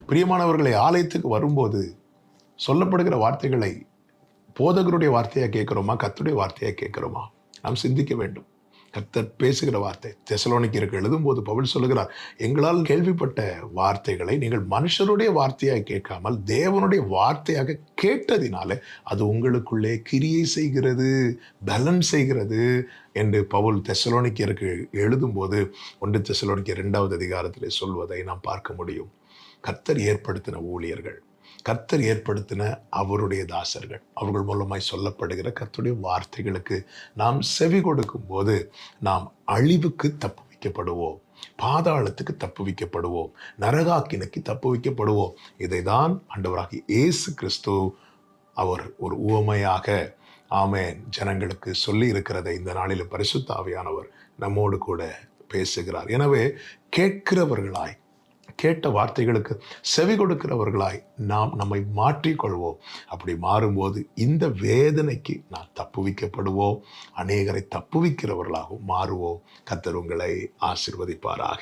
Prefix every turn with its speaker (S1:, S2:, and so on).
S1: பிரியமானவர்களை, ஆலயத்துக்கு வரும்போது சொல்லப்படுகிற வார்த்தைகளை போதகருடைய வார்த்தையாக கேட்கிறோமா, கர்த்தருடைய வார்த்தையாக கேட்கிறோமா? நாம் சிந்திக்க வேண்டும். கர்த்தர் பேசுகிற வார்த்தை. தெசலோனிக்கருக்கு எழுதும்போது பவுல் சொல்லுகிறார், எங்களால் கேள்விப்பட்ட வார்த்தைகளை நீங்கள் மனுஷருடைய வார்த்தையாக கேட்காமல் தேவனுடைய வார்த்தையாக கேட்டதினால அது உங்களுக்குள்ளே கிரியை செய்கிறது, பலன் செய்கிறது என்று பவுல் தெசலோனிக்கருக்கு எழுதும்போது 1 தெசலோனிக்கர் 2வது அதிகாரத்திலே சொல்வதை நாம் பார்க்க முடியும். கர்த்தர் ஏற்படுத்தின ஊழியர்கள், கர்த்தர் ஏற்படுத்தின அவருடைய தாசர்கள், அவர்கள் மூலமாய் சொல்லப்படுகிற கர்த்தருடைய வார்த்தைகளுக்கு நாம் செவி கொடுக்கும் போது நாம் அழிவுக்கு தப்புவிக்கப்படுவோம், பாதாளத்துக்கு தப்புவிக்கப்படுவோம், நரகாக்கினைக்கு தப்புவிக்கப்படுவோம். இதைதான் ஆண்டவராகிய இயேசு கிறிஸ்து அவர் ஒரு உவமையாக ஆமென் ஜனங்களுக்கு சொல்லி இருக்கிறதை இந்த நாளில் பரிசுத்த ஆவியானவர் நம்மோடு கூட பேசுகிறார். எனவே கேட்கிறவர்களாய், கேட்ட வார்த்தைகளுக்கு செவி கொடுக்கிறவர்களாய் நாம் நம்மை மாற்றிக்கொள்வோம். அப்படி மாறும்போது இந்த வேதனைக்கு நாம் தப்புவிக்கப்படுவோம், அநேகரை தப்புவிக்கிறவர்களாகவும் மாறுவோம். கர்த்தர் உங்களை ஆசீர்வதிப்பாராக.